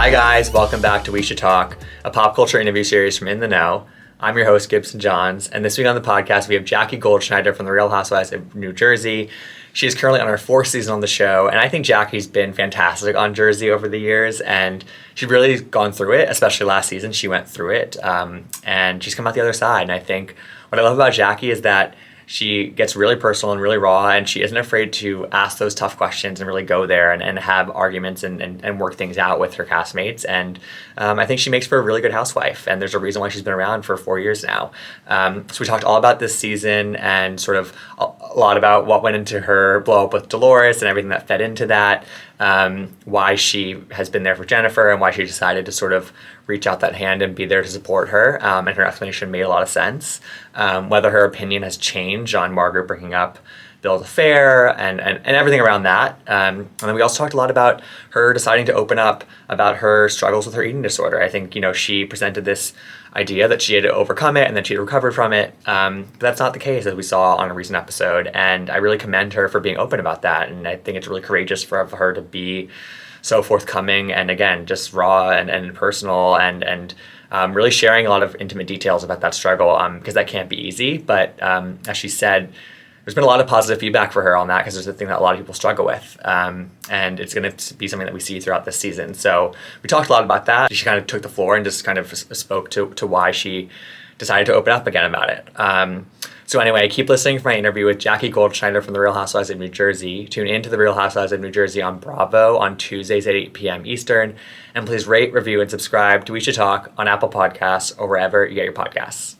Hi guys, welcome back to We Should Talk, a pop culture interview series from In the Know. I'm your host, Gibson Johns, and this week on the podcast we have Jackie Goldschneider from The Real Housewives of New Jersey. She is currently on her fourth season on the show, and I think Jackie's been fantastic on Jersey over the years, and she's really gone through it, especially last season. She went through it, and she's come out the other side, and I think what I love about Jackie is that she gets really personal and really raw, and she isn't afraid to ask those tough questions and really go there and have arguments and work things out with her castmates. And I think she makes for a really good housewife, and there's a reason why she's been around for 4 years now. So we talked all about this season and sort of a lot about what went into her blow up with Dolores and everything that fed into that, why she has been there for Jennifer and why she decided to sort of reach out that hand and be there to support her. And her explanation made a lot of sense. Whether her opinion has changed on Margaret bringing up Bill's affair and everything around that. And then we also talked a lot about her deciding to open up about her struggles with her eating disorder. I think, she presented this idea that she had to overcome it and then she had recovered from it. But that's not the case, as we saw on a recent episode. And I really commend her for being open about that. And I think it's really courageous for her to be so forthcoming and, again, just raw and personal and really sharing a lot of intimate details about that struggle, because that can't be easy. But as she said, there's been a lot of positive feedback for her on that, because it's a thing that a lot of people struggle with. And it's going to be something that we see throughout this season. So we talked a lot about that. She kind of took the floor and just kind of spoke to why she decided to open up again about it. So anyway, keep listening for my interview with Jackie Goldschneider from The Real Housewives of New Jersey. Tune in to The Real Housewives of New Jersey on Bravo on Tuesdays at 8 p.m. Eastern. And please rate, review, and subscribe to We Should Talk on Apple Podcasts or wherever you get your podcasts.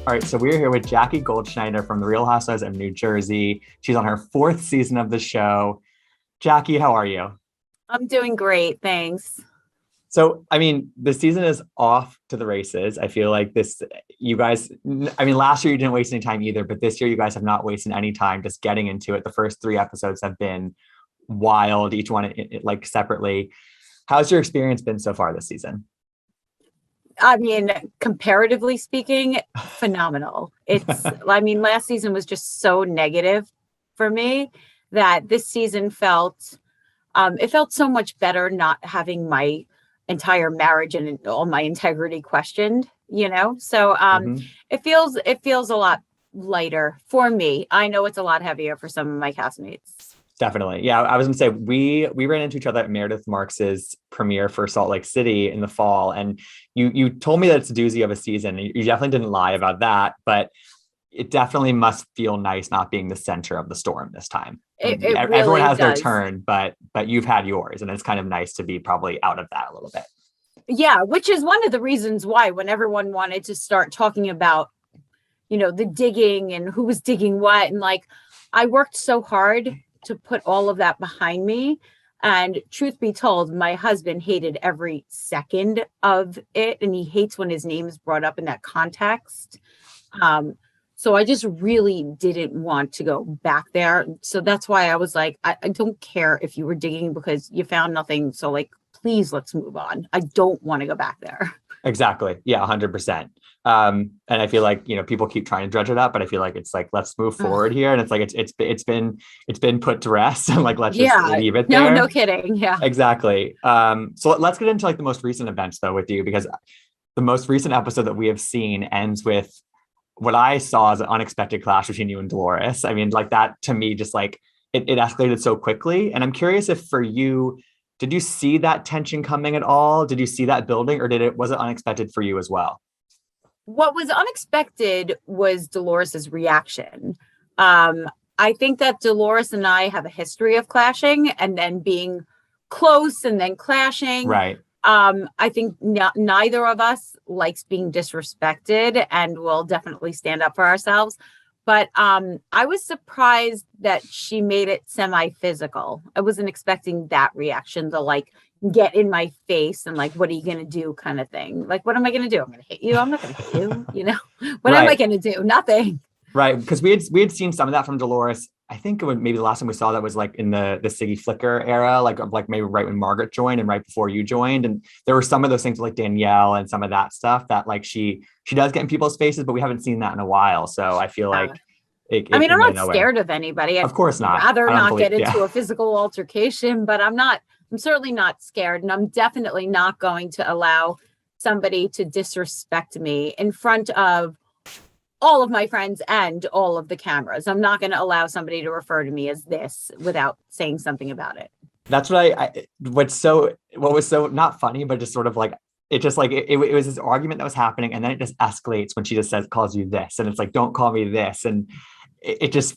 All right, so we're here with Jackie Goldschneider from The Real Housewives of New Jersey. She's on her fourth season of the show. Jackie, how are you? I'm doing great, thanks. So, the season is off to the races. I feel like you guys, last year you didn't waste any time either, but this year you guys have not wasted any time just getting into it. The first 3 episodes have been wild, each one like separately. How's your experience been so far this season? Comparatively speaking, phenomenal. It's, last season was just so negative for me that this season felt so much better not having my entire marriage and all my integrity questioned, So it feels a lot lighter for me. I know it's a lot heavier for some of my castmates. Definitely. Yeah, I was going to say, we ran into each other at Meredith Marks's premiere for Salt Lake City in the fall. And you told me that it's a doozy of a season. You definitely didn't lie about that, but it definitely must feel nice not being the center of the storm this time. Everyone really has their turn, but you've had yours, and it's kind of nice to be probably out of that a little bit. Yeah, which is one of the reasons why when everyone wanted to start talking about, the digging and who was digging what, and I worked so hard to put all of that behind me. And truth be told, my husband hated every second of it, and he hates when his name is brought up in that context. So I just really didn't want to go back there. So that's why I was like, I don't care if you were digging because you found nothing. So please, let's move on. I don't want to go back there. Exactly. Yeah, 100%. And I feel like, people keep trying to dredge it up, but I feel like it's let's move forward here. And it's been put to rest. And let's just leave it there. No kidding. Yeah, exactly. So let's get into the most recent events though with you, because the most recent episode that we have seen ends with what I saw as an unexpected clash between you and Dolores. That to me, just it escalated so quickly. And I'm curious if for you, did you see that tension coming at all? Did you see that building, or was it unexpected for you as well? What was unexpected was Dolores's reaction. I think that Dolores and I have a history of clashing and then being close and then clashing. Right. I think neither of us likes being disrespected and will definitely stand up for ourselves. But I was surprised that she made it semi-physical. I wasn't expecting that reaction to get in my face and what are you going to do kind of thing. What am I going to do? I'm going to hit you. I'm not going to hit you. What am I going to do? Nothing. Right. Because we had seen some of that from Dolores. I think maybe the last time we saw that was in the Siggy Flicker era, maybe right when Margaret joined and right before you joined. And there were some of those things like Danielle and some of that stuff that she does get in people's faces, but we haven't seen that in a while. So I feel like I mean, I'm went not nowhere. scared of anybody. Of course not. I'd rather not get into yeah. a physical altercation, but I'm certainly not scared. And I'm definitely not going to allow somebody to disrespect me in front of all of my friends and all of the cameras. I'm not going to allow somebody to refer to me as this without saying something about it. That's what what was so not funny, but just sort of like, it just like, it was this argument that was happening. And then it just escalates when she just calls you this. And it's like, don't call me this. And it just,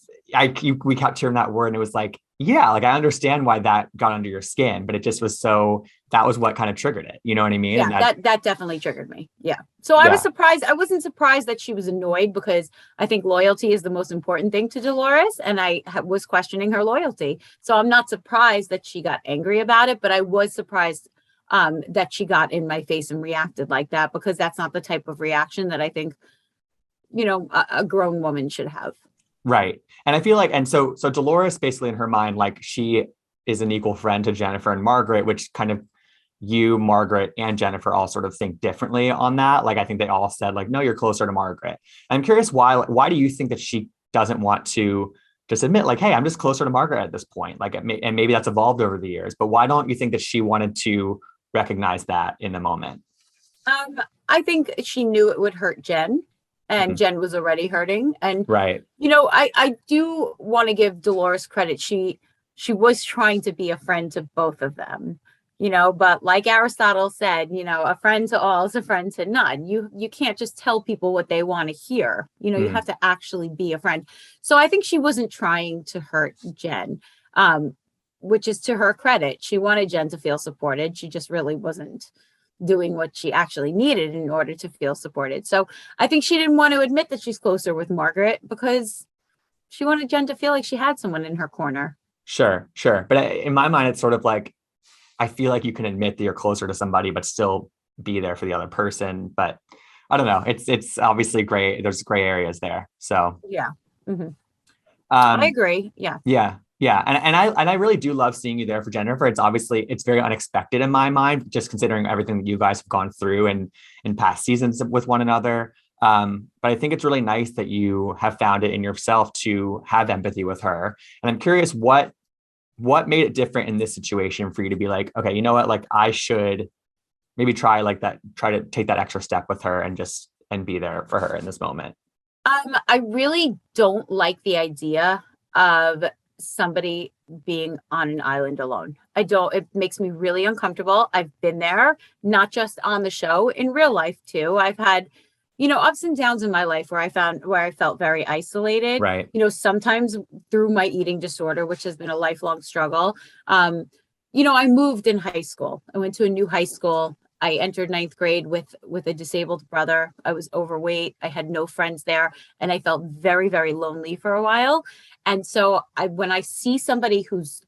we kept hearing that word, and it was like, yeah, like I understand why that got under your skin, but it just was that was what kind of triggered it. You know what I mean? Yeah, and that definitely triggered me. Yeah. So I was surprised. I wasn't surprised that she was annoyed, because I think loyalty is the most important thing to Dolores, and I was questioning her loyalty. So I'm not surprised that she got angry about it, but I was surprised that she got in my face and reacted like that, because that's not the type of reaction that I think, a grown woman should have. Right. And I feel like, and so Dolores basically in her mind, like she is an equal friend to Jennifer and Margaret, which kind of you, Margaret, and Jennifer all sort of think differently on that. Like, I think they all said like, no, you're closer to Margaret. And I'm curious why do you think that she doesn't want to just admit like, hey, I'm just closer to Margaret at this point? Like, and maybe that's evolved over the years, but why don't you think that she wanted to recognize that in the moment? I think she knew it would hurt Jen. And Jen was already hurting. And, right. I do want to give Dolores credit. She was trying to be a friend to both of them, but like Aristotle said, a friend to all is a friend to none. You can't just tell people what they want to hear. You have to actually be a friend. So I think she wasn't trying to hurt Jen, which is to her credit. She wanted Jen to feel supported. She just really wasn't doing what she actually needed in order to feel supported. So I think she didn't want to admit that she's closer with Margaret, because she wanted Jen to feel like she had someone in her corner. Sure. But in my mind, it's sort of like, I feel like you can admit that you're closer to somebody, but still be there for the other person. But I don't know. It's obviously gray. There's gray areas there. So yeah. Mm-hmm. I agree. Yeah. Yeah. Yeah. And I really do love seeing you there for Jennifer. It's very unexpected in my mind, just considering everything that you guys have gone through and in past seasons with one another. But I think it's really nice that you have found it in yourself to have empathy with her. And I'm curious what made it different in this situation for you to be like, okay, you know what, like I should maybe try to take that extra step with her and be there for her in this moment. I really don't like the idea of somebody being on an island alone. It makes me really uncomfortable. I've been there, not just on the show, in real life too. I've had, ups and downs in my life where I felt very isolated. Right. Sometimes through my eating disorder, which has been a lifelong struggle. I moved in high school. I went to a new high school. I entered 9th grade with a disabled brother. I was overweight. I had no friends there, and I felt very, very lonely for a while. And so when I see somebody who's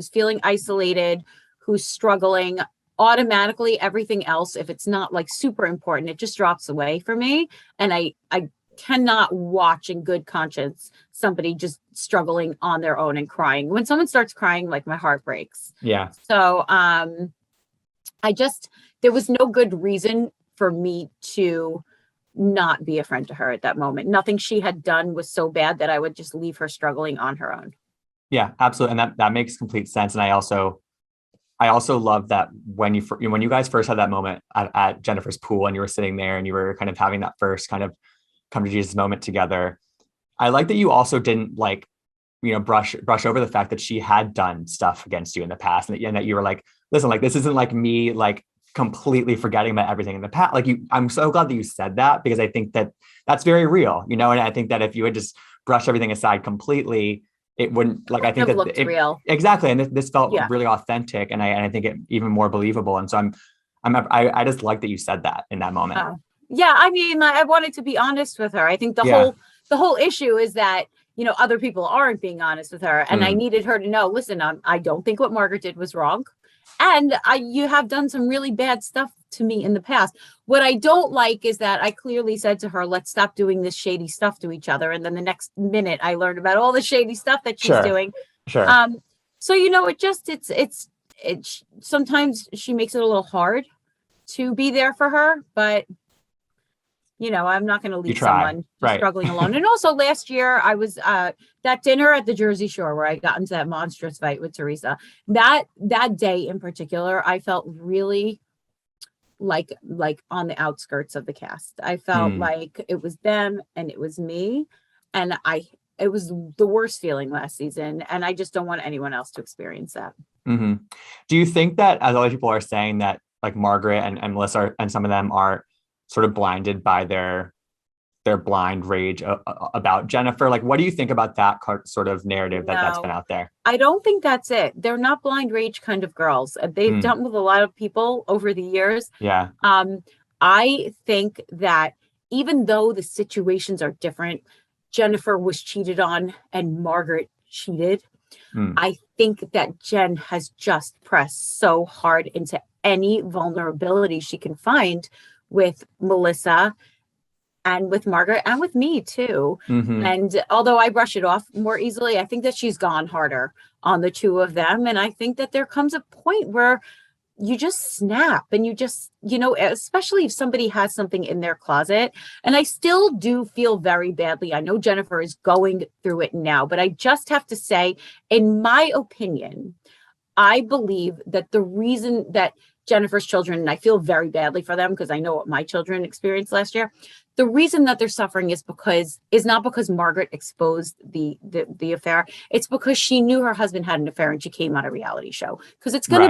feeling isolated, who's struggling, automatically everything else, if it's not like super important, it just drops away for me. And I cannot watch in good conscience somebody just struggling on their own and crying. When someone starts crying, like my heart breaks. Yeah. So there was no good reason for me to not be a friend to her at that moment. Nothing she had done was so bad that I would just leave her struggling on her own. Yeah, absolutely. And that makes complete sense. And I also love that when you guys first had that moment at Jennifer's pool and you were sitting there and you were kind of having that first kind of come to Jesus moment together. I like that you also didn't brush over the fact that she had done stuff against you in the past, and that you were like, listen, like, this isn't like me, like completely forgetting about everything in the past. Like I'm so glad that you said that, because I think that that's very real, and I think that if you had just brushed everything aside completely, it wouldn't, like, I think that looked real. Exactly. And this felt really authentic, and I think it even more believable. And so I just like that you said that in that moment. Yeah. I mean, I wanted to be honest with her. I think the whole issue is that, other people aren't being honest with her. And I needed her to know, listen, I don't think what Margaret did was wrong. And you have done some really bad stuff to me in the past. What I don't like is that I clearly said to her, let's stop doing this shady stuff to each other. And then the next minute I learned about all the shady stuff that she's doing. Sure. So, it's sometimes she makes it a little hard to be there for her, but I'm not going to leave try. someone Right. struggling alone. And also last year I was that dinner at the Jersey Shore where I got into that monstrous fight with Teresa. That day in particular, I felt really like on the outskirts of the cast. I felt like it was them and it was me. And it was the worst feeling last season. And I just don't want anyone else to experience that. Mm-hmm. Do you think that, as other people are saying, that like Margaret and Melissa and some of them are sort of blinded by their blind rage about Jennifer? Like, what do you think about that sort of narrative that's been out there? I don't think that's it. They're not blind rage kind of girls. They've dealt with a lot of people over the years. Yeah. I think that even though the situations are different, Jennifer was cheated on and Margaret cheated. I think that Jen has just pressed so hard into any vulnerability she can find with Melissa and with Margaret and with me too. And although I brush it off more easily, I think that she's gone harder on the two of them. And I think that there comes a point where you just snap and you just, especially if somebody has something in their closet. And I still do feel very badly. I know Jennifer is going through it now, but I just have to say, in my opinion, I believe that the reason that Jennifer's children, and I feel very badly for them because I know what my children experienced last year. The reason that they're suffering is not because Margaret exposed the affair. It's because she knew her husband had an affair and she came on a reality show, because it's going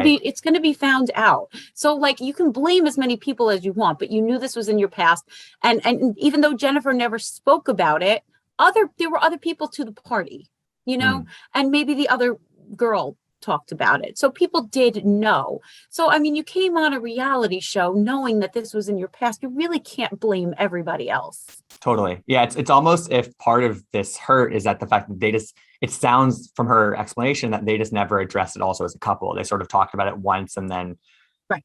to be found out. So like, you can blame as many people as you want, but you knew this was in your past. And even though Jennifer never spoke about it, there were other people to the party, and maybe the other girl talked about it. So people did know. So, I mean, you came on a reality show knowing that this was in your past. You really can't blame everybody else. Totally. Yeah. It's almost, if part of this hurt is that the fact that it sounds from her explanation that they just never addressed it also as a couple. They sort of talked about it once and then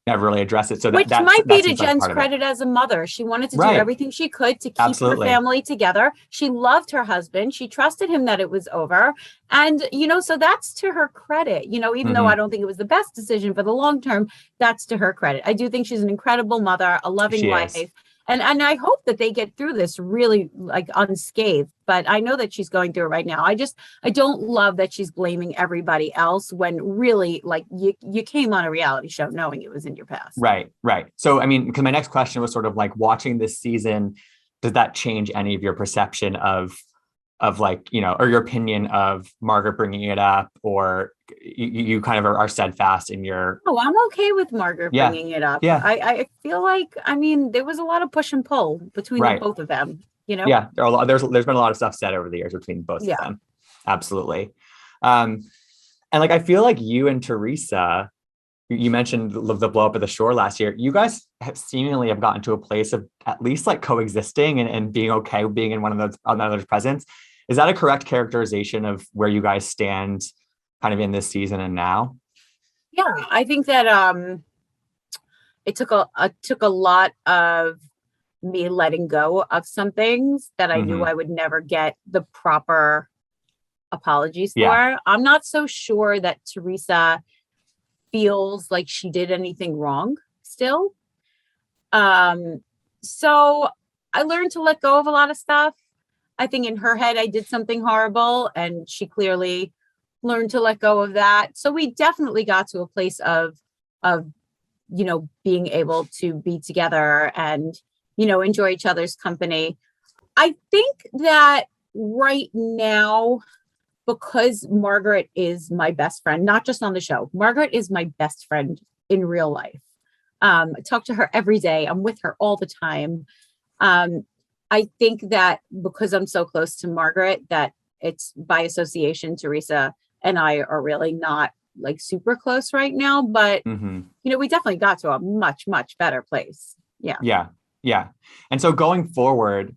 never really addressed it. So which might be to Jen's credit as a mother. She wanted to do everything she could to keep her family together. She loved her husband. She trusted him that it was over. And, so that's to her credit, even though I don't think it was the best decision for the long term, that's to her credit. I do think she's an incredible mother, a loving wife. And I hope that they get through this really like unscathed, but I know that she's going through it right now. I don't love that she's blaming everybody else when really like you came on a reality show knowing it was in your past. Right. So, I mean, because my next question was sort of like, watching this season, does that change any of your perception of like, or your opinion of Margaret bringing it up, or you kind of are steadfast in your... Oh, I'm okay with Margaret bringing it up. Yeah. I feel like, I mean, there was a lot of push and pull between the both of them, Yeah, there's been a lot of stuff said over the years between both of them. Absolutely. And like, I feel like you and Teresa, you mentioned the blow up at the shore last year. You guys seemingly have gotten to a place of at least like coexisting and being okay with being in one of another's presence. Is that a correct characterization of where you guys stand kind of in this season and now? Yeah, I think that it took a lot of me letting go of some things that I knew I would never get the proper apologies for. I'm not so sure that Teresa feels like she did anything wrong still. So I learned to let go of a lot of stuff. I think in her head, I did something horrible and she clearly learned to let go of that. So we definitely got to a place of, being able to be together and, enjoy each other's company. I think that right now, because Margaret is my best friend, not just on the show, Margaret is my best friend in real life. I talk to her every day. I'm with her all the time. I think that because I'm so close to Margaret, that it's by association, Teresa and I are really not like super close right now, but we definitely got to a much, much better place. Yeah. And so going forward,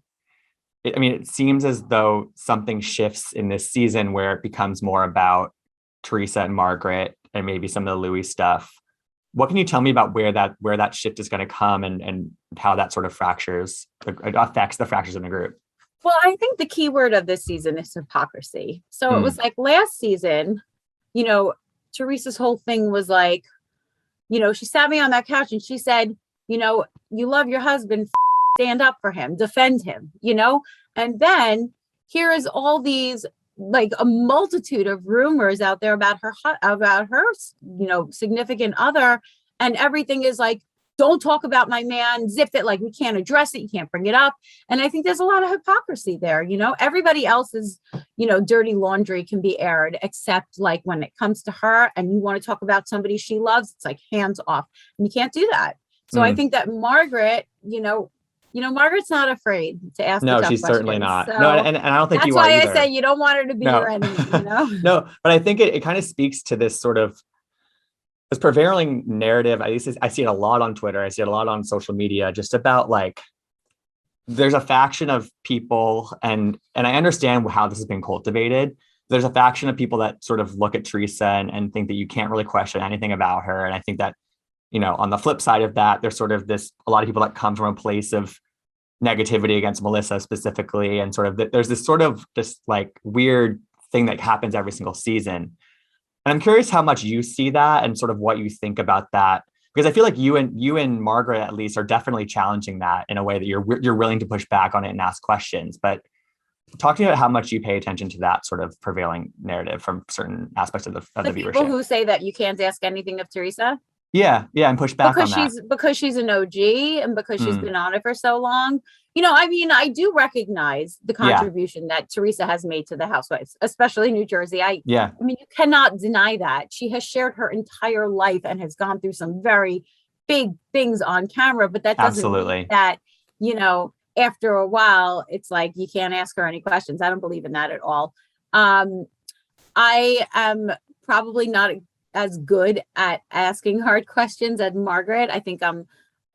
it seems as though something shifts in this season where it becomes more about Teresa and Margaret and maybe some of the Louis stuff. What can you tell me about where that shift is going to come and how that sort of affects the fractures in the group? Well, I think the key word of this season is hypocrisy. So it was like last season, Teresa's whole thing was like, she sat me on that couch and she said, you love your husband, stand up for him, defend him, you know? And then here is all these, like a multitude of rumors out there about her, you know, significant other. And everything is like, don't talk about my man, zip it, like we can't address it, you can't bring it up. And I think there's a lot of hypocrisy there, you know, everybody else's, you know, dirty laundry can be aired, except like when it comes to her and you want to talk about somebody she loves, it's like hands off. And you can't do that. So I think that Margaret, you know, Margaret's not afraid to ask. No, the tough she's questions. certainly not. So No, and I don't think you are either. That's why I say you don't want her to be your enemy, you know? No, but I think it kind of speaks to this sort of this prevailing narrative. At least I see it a lot on Twitter. I see it a lot on social media, just about like, there's a faction of people, and I understand how this has been cultivated. There's a faction of people that sort of look at Teresa and think that you can't really question anything about her. And I think that, you know, on the flip side of that, there's sort of a lot of people that come from a place of negativity against Melissa specifically. And sort of there's this sort of just like weird thing that happens every single season. And I'm curious how much you see that and sort of what you think about that, because I feel like you and Margaret at least are definitely challenging that in a way that you're willing to push back on it and ask questions. But talk to me about how much you pay attention to that sort of prevailing narrative from certain aspects of the viewership. People who say that you can't ask anything of Teresa. Yeah, and push back on that. Because she's an OG and because she's been on it for so long. You know, I mean, I do recognize the contribution that Teresa has made to the Housewives, especially New Jersey. I mean, you cannot deny that. She has shared her entire life and has gone through some very big things on camera, but that doesn't mean that, you know, after a while, it's like you can't ask her any questions. I don't believe in that at all. I am probably not as good at asking hard questions as Margaret. I think I'm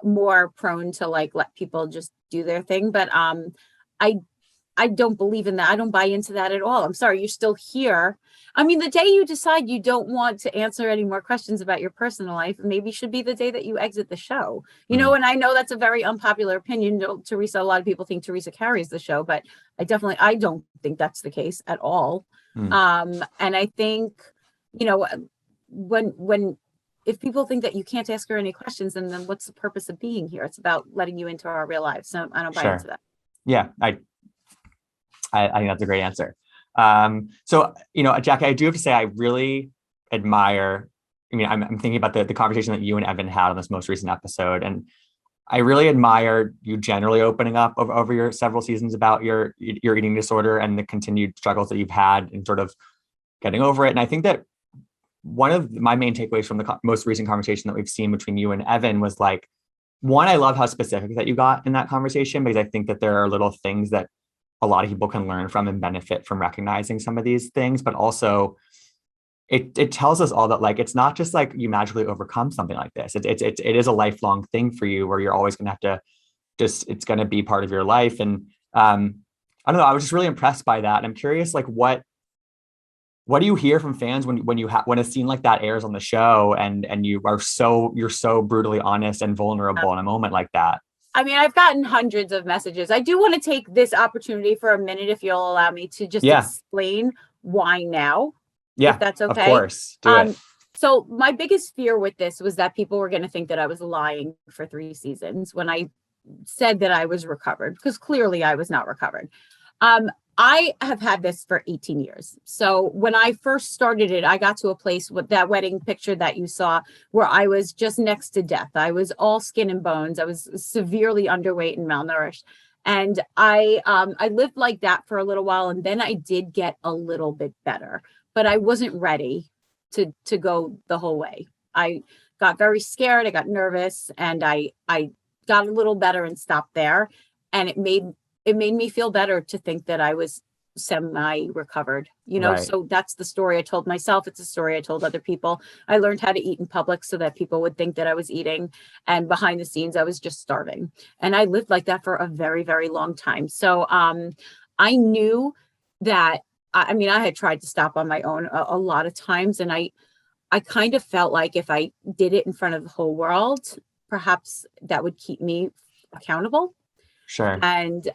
more prone to like let people just do their thing, but I don't believe in that. I don't buy into that at all. I'm sorry, you're still here. I mean, the day you decide you don't want to answer any more questions about your personal life, maybe should be the day that you exit the show. You know, and I know that's a very unpopular opinion, Teresa. A lot of people think Teresa carries the show, but I don't think that's the case at all. And I think, you know, if people think that you can't ask her any questions, then what's the purpose of being here? It's about letting you into our real lives. So I don't buy into that. Yeah, I think that's a great answer. So, you know, Jackie, I do have to say, I really admire, I mean, I'm thinking about the conversation that you and Evan had on this most recent episode. And I really admire you generally opening up over your several seasons about your eating disorder and the continued struggles that you've had and sort of getting over it. And I think that one of my main takeaways from the most recent conversation that we've seen between you and Evan was like, one, I love how specific that you got in that conversation, because I think that there are little things that a lot of people can learn from and benefit from recognizing some of these things, but also it tells us all that like, it's not just like you magically overcome something like this. It is a lifelong thing for you where you're always going to have to it's going to be part of your life. And I don't know, I was just really impressed by that. And I'm curious, like, what do you hear from fans when a scene like that airs on the show and you're so brutally honest and vulnerable in a moment like that? I mean, I've gotten hundreds of messages. I do want to take this opportunity for a minute, if you'll allow me to just explain why now. Yeah, if that's okay. Of course. Do it. So my biggest fear with this was that people were going to think that I was lying for 3 seasons when I said that I was recovered, because clearly I was not recovered. I have had this for 18 years. So when I first started it, I got to a place with that wedding picture that you saw where I was just next to death. I was all skin and bones. I was severely underweight and malnourished. And I lived like that for a little while. And then I did get a little bit better, but I wasn't ready to go the whole way. I got very scared. I got nervous, and I got a little better and stopped there. And it made me feel better to think that I was semi-recovered, you know. Right. So that's the story I told myself. It's a story I told other people. I learned how to eat in public so that people would think that I was eating, and behind the scenes I was just starving. And I lived like that for a very, very long time. So I knew that, I mean, I had tried to stop on my own a lot of times, and I kind of felt like if I did it in front of the whole world, perhaps that would keep me accountable. Sure. And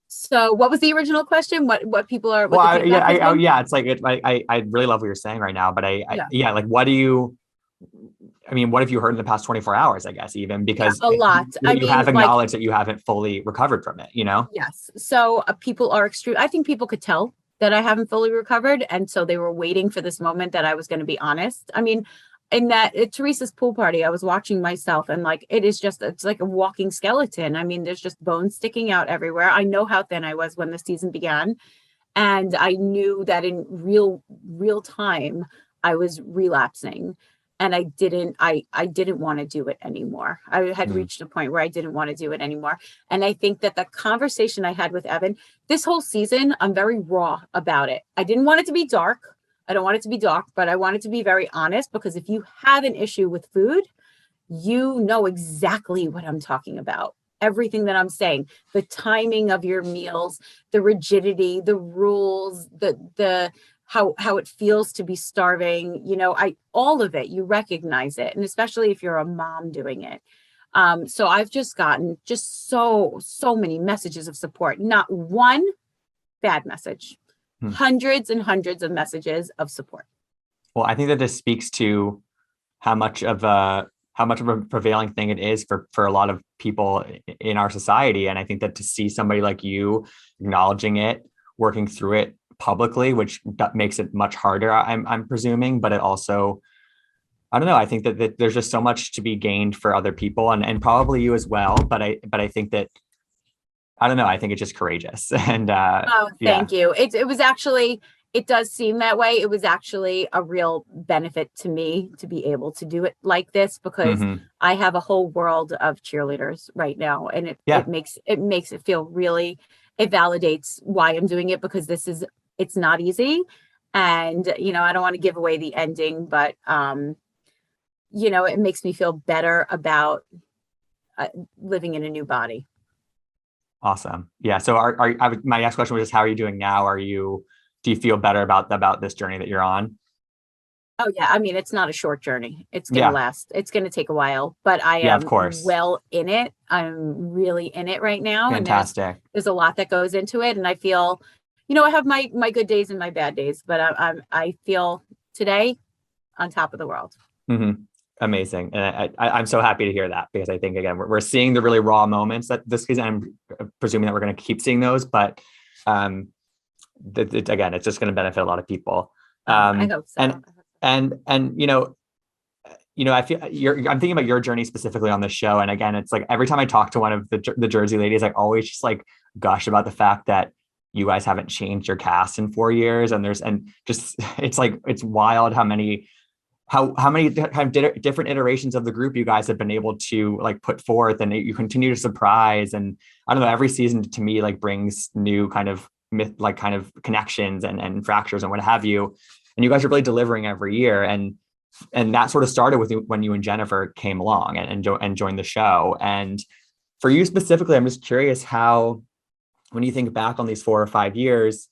so what was the original question? What people are? It's like I really love what you're saying right now, but like, what do you? I mean, what have you heard in the past 24 hours, I guess, even because a lot. you have acknowledged that you haven't fully recovered from it, Yes. So people are extreme. I think people could tell that I haven't fully recovered. And so they were waiting for this moment that I was going to be honest. I mean, in that at Teresa's pool party, I was watching myself and like, it's like a walking skeleton. I mean, there's just bones sticking out everywhere. I know how thin I was when the season began. And I knew that in real time, I was relapsing. And I didn't want to do it anymore. I had reached a point where I didn't want to do it anymore. And I think that the conversation I had with Evan, this whole season, I'm very raw about it. I didn't want it to be dark. I don't want it to be dark, but I want it to be very honest, because if you have an issue with food, you know exactly what I'm talking about. Everything that I'm saying, the timing of your meals, the rigidity, the rules, the how it feels to be starving, all of it, you recognize it. And especially if you're a mom doing it. So I've just gotten so many messages of support, not one bad message, hundreds and hundreds of messages of support. Well, I think that this speaks to how much of a prevailing thing it is for a lot of people in our society. And I think that to see somebody like you acknowledging it, working through it publicly, which makes it much harder, I'm presuming, but it also, I don't know, I think that there's just so much to be gained for other people and probably you as well. But I think that, I don't know, I think it's just courageous. And thank you. It was actually, it does seem that way. It was actually a real benefit to me to be able to do it like this, because I have a whole world of cheerleaders right now. And it makes it feel really, it validates why I'm doing it, because it's not easy. And, I don't want to give away the ending, but, it makes me feel better about living in a new body. Awesome. Yeah. So my next question was just, how are you doing now? Do you feel better about this journey that you're on? Oh yeah. I mean, it's not a short journey. It's going to last. It's going to take a while, but I am of course. well in it. I'm really in it right now. Fantastic. And there's a lot that goes into it. And I feel, I have my good days and my bad days, but I feel today on top of the world. Mm-hmm. Amazing. And I'm so happy to hear that, because I think, again, we're seeing the really raw moments that this season. I'm presuming that we're going to keep seeing those, but again, it's just going to benefit a lot of people. I hope so. And I feel I'm thinking about your journey specifically on the show. And again, it's like every time I talk to one of the Jersey ladies, I always just like gush about the fact that you guys haven't changed your cast in 4 years. It's wild how many kind of different iterations of the group you guys have been able to like put forth, and you continue to surprise. And I don't know, every season to me like brings new kind of connections and fractures and what have you. And you guys are really delivering every year. And that sort of started with when you and Jennifer came along and joined the show. And for you specifically, I'm just curious how, when you think back on these 4 or 5 years,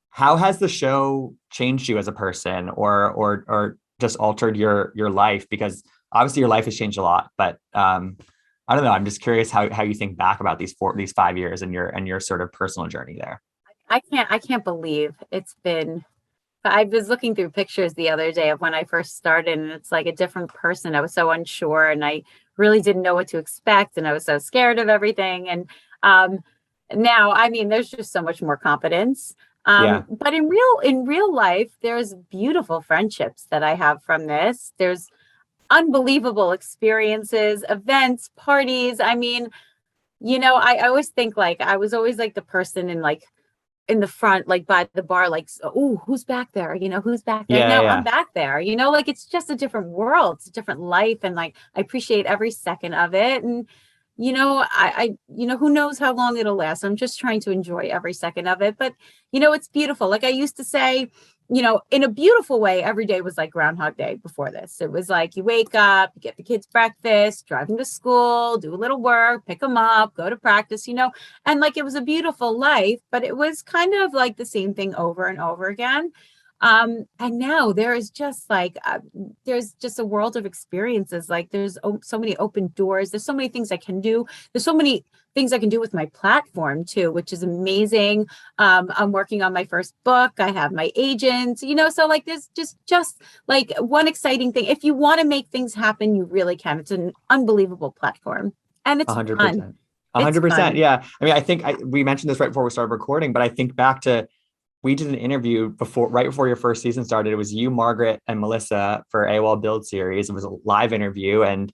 how has the show changed you as a person or just altered your life? Because obviously your life has changed a lot, but I don't know. I'm just curious how you think back about these 5 years and your sort of personal journey there. I can't believe it's been, I was looking through pictures the other day of when I first started, and it's like a different person. I was so unsure and I really didn't know what to expect. And I was so scared of everything. And now, I mean, there's just so much more confidence. But in real life, there's beautiful friendships that I have from this. There's unbelievable experiences, events, parties. I mean, I always think like I was always like the person in the front, like by the bar, like, oh, who's back there? Who's back there? I'm back there, like it's just a different world. It's a different life. And like, I appreciate every second of it. And I who knows how long it'll last. I'm just trying to enjoy every second of it. But, it's beautiful. Like I used to say, in a beautiful way, every day was like Groundhog Day before this. It was like you wake up, you get the kids breakfast, drive them to school, do a little work, pick them up, go to practice, and like it was a beautiful life, but it was kind of like the same thing over and over again. And now there's just a world of experiences. Like there's so many open doors. There's so many things I can do. There's so many things I can do with my platform too, which is amazing. I'm working on my first book. I have my agent, so like there's just like one exciting thing. If you want to make things happen, you really can. It's an unbelievable platform, and it's 100%. fun. 100%. Yeah. I mean, I think we mentioned this right before we started recording, but I think back to, we did an interview right before your first season started. It was you, Margaret, and Melissa for AWOL Build series. It was a live interview, and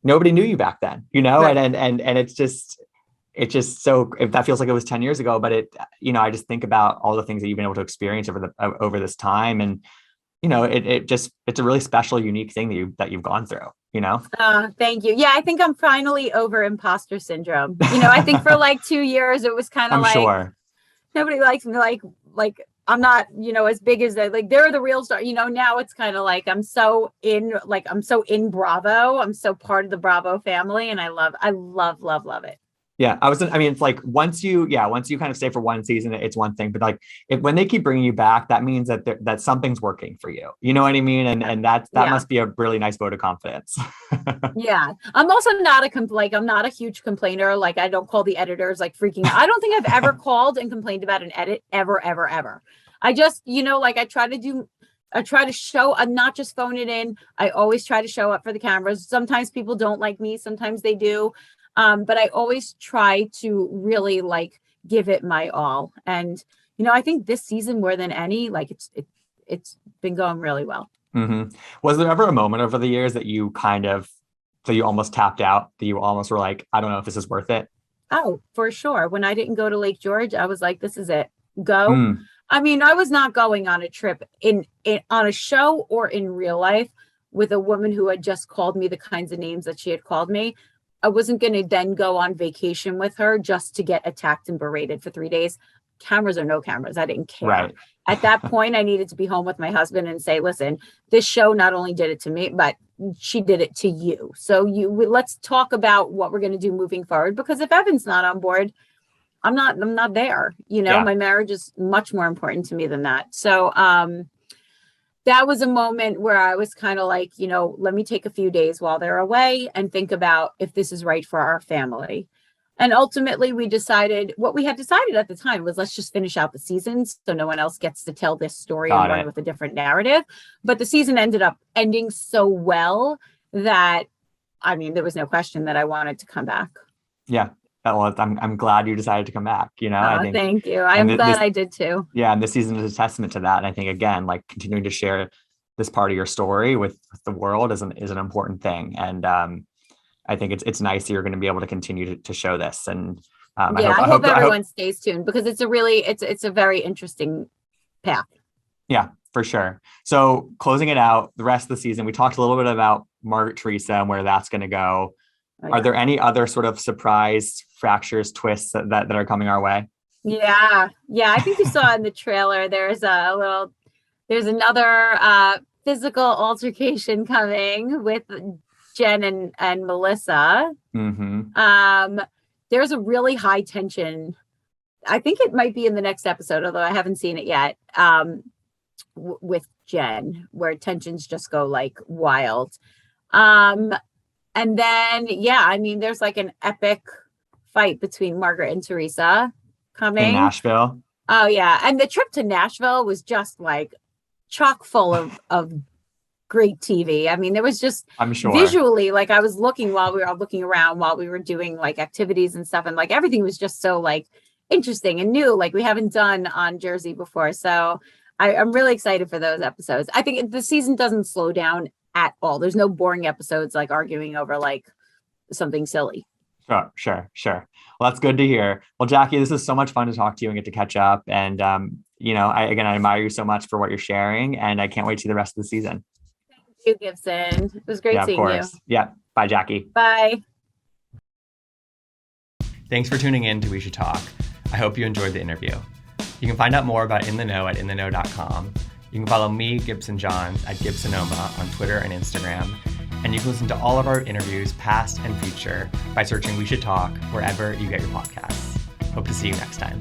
nobody knew you back then, Right. and it's just so, that feels like it was 10 years ago, but I just think about all the things that you've been able to experience over this time. And, it's a really special, unique thing that you've gone through, Thank you. Yeah, I think I'm finally over imposter syndrome. I think for like 2 years, it was kind of I'm like, sure nobody likes me. Like I'm not, as big as like they're the real star. Now it's kind of like I'm so in Bravo. I'm so part of the Bravo family, and I love it. Yeah, it's like once you kind of stay for one season, it's one thing, but like when they keep bringing you back, that means that something's working for you. You know what I mean? And that must be a really nice vote of confidence. Yeah, I'm also not I'm not a huge complainer. Like I don't call the editors like freaking out. I don't think I've ever called and complained about an edit ever. I just I try to show, I'm not just phone it in. I always try to show up for the cameras. Sometimes people don't like me, sometimes they do. But I always try to really give it my all. And, I think this season more than any, it's been going really well. Mm-hmm. Was there ever a moment over the years that you almost tapped out, that you almost were like, I don't know if this is worth it? Oh, for sure. When I didn't go to Lake George, I was like, this is it. Go. I mean, I was not going on a trip on a show or in real life with a woman who had just called me the kinds of names that she had called me. I wasn't going to then go on vacation with her just to get attacked and berated for 3 days. Cameras or no cameras, I didn't care. Right. At that point, I needed to be home with my husband and say, listen, this show not only did it to me, but she did it to you. So let's talk about what we're going to do moving forward. Because if Evan's not on board, I'm not there. My marriage is much more important to me than that. So that was a moment where I was kind of like, let me take a few days while they're away and think about if this is right for our family. And ultimately, what we had decided at the time was, let's just finish out the season so no one else gets to tell this story and run with a different narrative. But the season ended up ending so well that, there was no question that I wanted to come back. Yeah. Well, I'm glad you decided to come back, I think, thank you. I'm glad I did too. Yeah. And this season is a testament to that. And I think, again, continuing to share this part of your story with the world is an important thing. And I think it's nice that you're going to be able to continue to show this. And I hope everyone stays tuned, because it's a very interesting path. Yeah, for sure. So closing it out, the rest of the season, we talked a little bit about Margaret, Teresa, and where that's going to go. Are there any other sort of surprise fractures, twists that are coming our way? Yeah. I think you saw in the trailer, there's another physical altercation coming with Jen and Melissa. Mm-hmm. There's a really high tension. I think it might be in the next episode, although I haven't seen it yet. With Jen, where tensions just go wild. And then, there's an epic fight between Margaret and Teresa coming. In Nashville. Oh, yeah. And the trip to Nashville was just chock full of great TV. There was just, I'm sure, visually, I was looking while we were looking around, while we were doing activities and stuff. And everything was just so interesting and new, we haven't done on Jersey before. So I'm really excited for those episodes. I think the season doesn't slow down at all. There's no boring episodes arguing over something silly. Sure. Well, that's good to hear. Well, Jackie, this is so much fun to talk to you and get to catch up. And, I admire you so much for what you're sharing, and I can't wait to see the rest of the season. Thank you, Gibson. It was great seeing you. Yeah. Bye, Jackie. Bye. Thanks for tuning in to We Should Talk. I hope you enjoyed the interview. You can find out more about In the Know at intheknow.com. You can follow me, Gibson Johns, at Gibsonoma on Twitter and Instagram. And you can listen to all of our interviews, past and future, by searching We Should Talk wherever you get your podcasts. Hope to see you next time.